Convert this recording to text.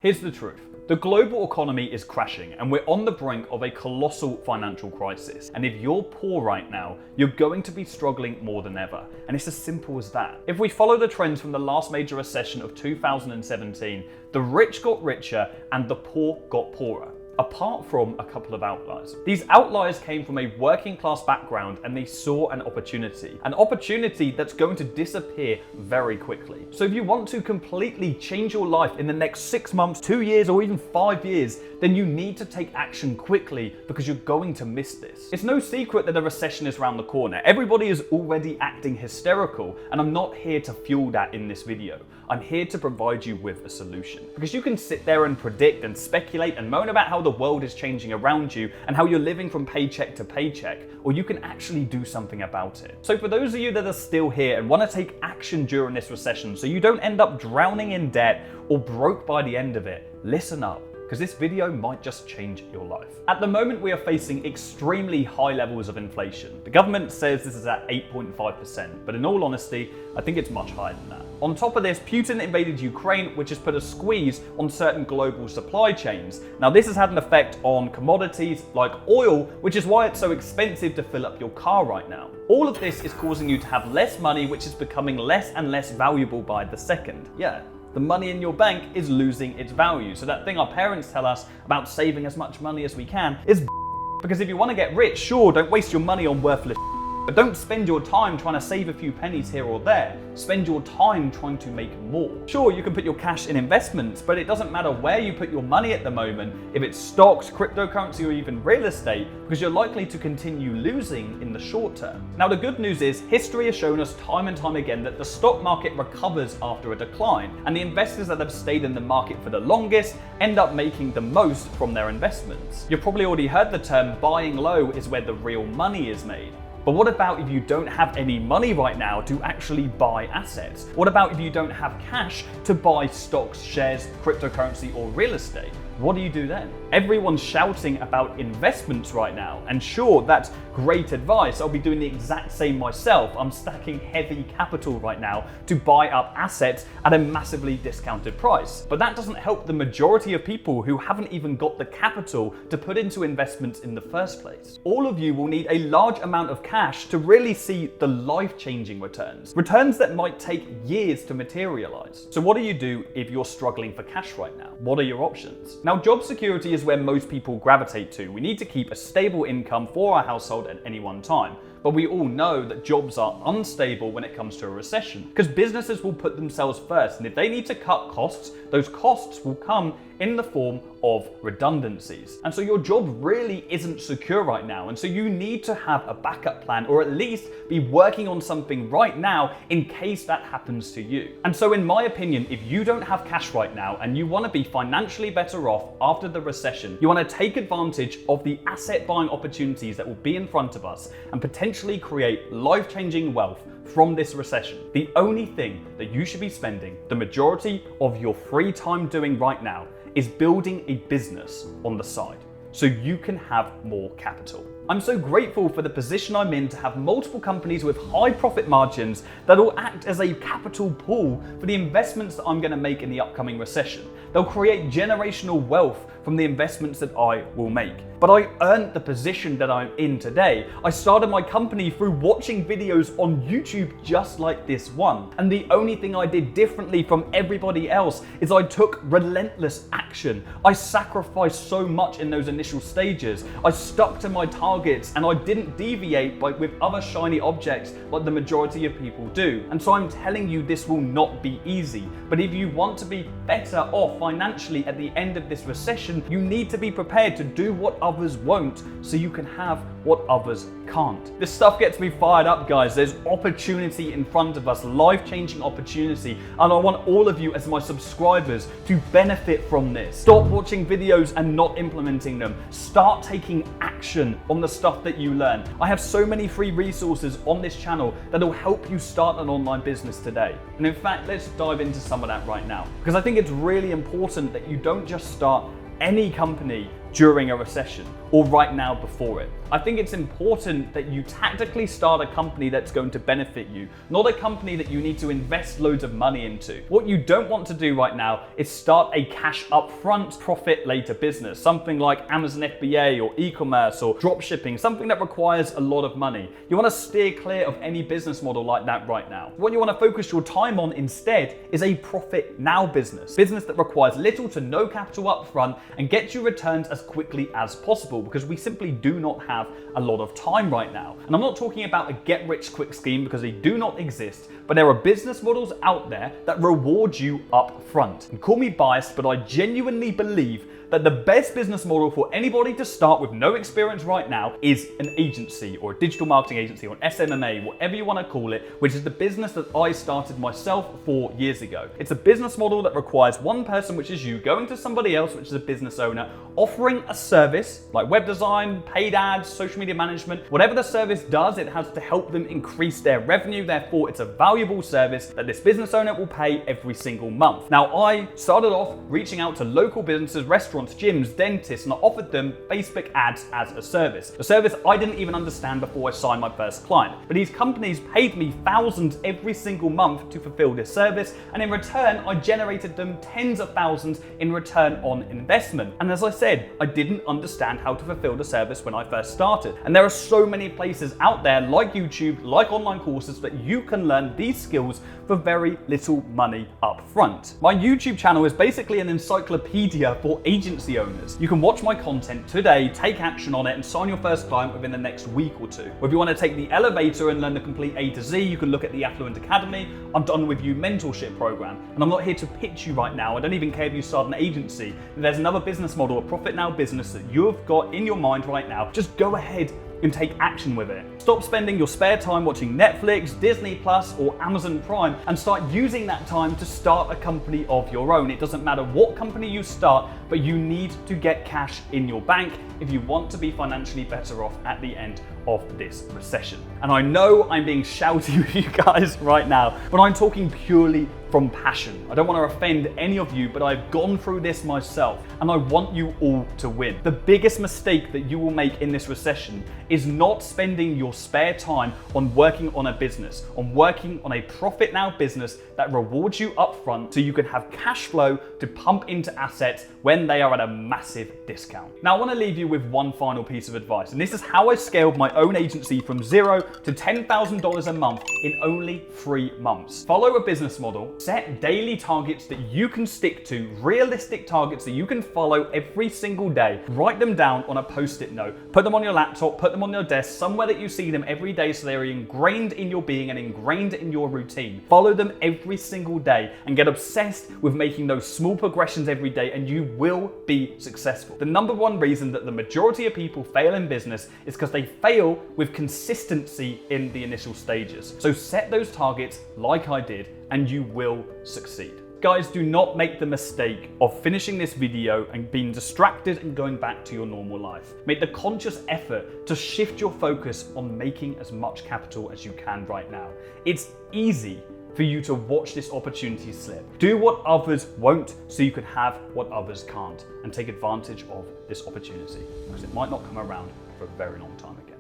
Here's the truth. The global economy is crashing and we're on the brink of a colossal financial crisis. And if you're poor right now, you're going to be struggling more than ever. And it's as simple as that. If we follow the trends from the last major recession of 2017, the rich got richer and the poor got poorer, apart from a couple of outliers. These outliers came from a working class background and they saw an opportunity that's going to disappear very quickly. So if you want to completely change your life in the next 6 months, 2 years, or even 5 years, then you need to take action quickly because you're going to miss this. It's no secret that a recession is around the corner. Everybody is already acting hysterical, and I'm not here to fuel that in this video. I'm here to provide you with a solution. Because you can sit there and predict and speculate and moan about how the world is changing around you and how you're living from paycheck to paycheck, or you can actually do something about it. So for those of you that are still here and want to take action during this recession so you don't end up drowning in debt or broke by the end of it, listen up, because this video might just change your life. At the moment, we are facing extremely high levels of inflation. The government says this is at 8.5%, but in all honesty, I think it's much higher than that. On top of this, Putin invaded Ukraine, which has put a squeeze on certain global supply chains. Now, this has had an effect on commodities like oil, which is why it's so expensive to fill up your car right now. All of this is causing you to have less money, which is becoming less and less valuable by the second. Yeah. The money in your bank is losing its value. So that thing our parents tell us about saving as much money as we can is because if you want to get rich, sure, don't waste your money on worthless but don't spend your time trying to save a few pennies here or there. Spend your time trying to make more. Sure, you can put your cash in investments, but it doesn't matter where you put your money at the moment, if it's stocks, cryptocurrency, or even real estate, because you're likely to continue losing in the short term. Now, the good news is history has shown us time and time again that the stock market recovers after a decline, and the investors that have stayed in the market for the longest end up making the most from their investments. You've probably already heard the term buying low is where the real money is made. But what about if you don't have any money right now to actually buy assets? What about if you don't have cash to buy stocks, shares, cryptocurrency, or real estate? What do you do then? Everyone's shouting about investments right now, and sure, that's great advice. I'll be doing the exact same myself. I'm stacking heavy capital right now to buy up assets at a massively discounted price. But that doesn't help the majority of people who haven't even got the capital to put into investments in the first place. All of you will need a large amount of cash to really see the life-changing returns. Returns that might take years to materialize. So what do you do if you're struggling for cash right now? What are your options? Now, job security is where most people gravitate to. We need to keep a stable income for our household at any one time. But we all know that jobs are unstable when it comes to a recession because businesses will put themselves first. And if they need to cut costs, those costs will come in the form of redundancies. And so your job really isn't secure right now. And so you need to have a backup plan, or at least be working on something right now in case that happens to you. And so in my opinion, if you don't have cash right now and you want to be financially better off after the recession, you want to take advantage of the asset buying opportunities that will be in front of us and potentially create life-changing wealth from this recession. The only thing that you should be spending the majority of your free time doing right now is building a business on the side so you can have more capital. I'm so grateful for the position I'm in to have multiple companies with high profit margins that will act as a capital pool for the investments that I'm going to make in the upcoming recession. They'll create generational wealth from the investments that I will make. But I earned the position that I'm in today. I started my company through watching videos on YouTube just like this one. And the only thing I did differently from everybody else is I took relentless action. I sacrificed so much in those initial stages. I stuck to my targets and I didn't deviate with other shiny objects like the majority of people do. And so I'm telling you, this will not be easy. But if you want to be better off financially at the end of this recession, you need to be prepared to do what others won't so you can have what others can't. This stuff gets me fired up, guys. There's opportunity in front of us, life-changing opportunity, and I want all of you as my subscribers to benefit from this. Stop watching videos and not implementing them. Start taking action on the stuff that you learn. I have so many free resources on this channel that will help you start an online business today. And in fact, let's dive into some of that right now, because I think it's really important that you don't just start any company during a recession. or right now before it. I think it's important that you tactically start a company that's going to benefit you, not a company that you need to invest loads of money into. What you don't want to do right now is start a cash upfront, profit later business, something like Amazon FBA or e-commerce or dropshipping, something that requires a lot of money. You want to steer clear of any business model like that right now. What you want to focus your time on instead is a profit now business that requires little to no capital upfront and gets you returns as quickly as possible, because we simply do not have a lot of time right now. And I'm not talking about a get rich quick scheme, because they do not exist, but there are business models out there that reward you up front. And call me biased, but I genuinely believe that the best business model for anybody to start with no experience right now is an agency, or a digital marketing agency, or an SMMA, whatever you want to call it, which is the business that I started myself 4 years ago. It's a business model that requires one person, which is you, going to somebody else, which is a business owner, offering a service like web design, paid ads, social media management. Whatever the service does, it has to help them increase their revenue. Therefore, it's a valuable service that this business owner will pay every single month. Now, I started off reaching out to local businesses, restaurants, gyms, dentists, and I offered them Facebook ads as a service I didn't even understand before I signed my first client. But these companies paid me thousands every single month to fulfill this service, and in return, I generated them tens of thousands in return on investment. And as I said, I didn't understand how to fulfill the service when I first started. And there are so many places out there, like YouTube, like online courses, that you can learn these skills for very little money up front. My YouTube channel is basically an encyclopedia for agency owners. You can watch my content today, take action on it, and sign your first client within the next week or two. Or if you want to take the elevator and learn the complete A to Z, you can look at the Affluent Academy, I'm Done With You mentorship program. And I'm not here to pitch you right now. I don't even care if you start an agency. If there's another business model, a profit now business that you've got in your mind right now, just go ahead and take action with it. Stop spending your spare time watching Netflix, Disney Plus, or Amazon Prime, and start using that time to start a company of your own. It doesn't matter what company you start, but you need to get cash in your bank if you want to be financially better off at the end of this recession. And I know I'm being shouty with you guys right now, but I'm talking purely from passion. I don't want to offend any of you, but I've gone through this myself, and I want you all to win. The biggest mistake that you will make in this recession is not spending your spare time on working on a business, on working on a profit now business that rewards you upfront so you can have cash flow to pump into assets when they are at a massive discount. Now, I want to leave you with one final piece of advice, and this is how I scaled my own agency from $0 to $10,000 a month in only 3 months. Follow a business model, set daily targets that you can stick to, realistic targets that you can follow every single day. Write them down on a post-it note, put them on your laptop, put them on your desk, somewhere that you see them every day so they're ingrained in your being and ingrained in your routine. Follow them every single day and get obsessed with making those small progressions every day, and you will be successful. The number one reason that the majority of people fail in business is because they fail with consistency in the initial stages. So set those targets like I did, and you will succeed. Guys, do not make the mistake of finishing this video and being distracted and going back to your normal life. Make the conscious effort to shift your focus on making as much capital as you can right now. It's easy for you to watch this opportunity slip. Do what others won't so you can have what others can't, and take advantage of this opportunity, because it might not come around for a very long time again.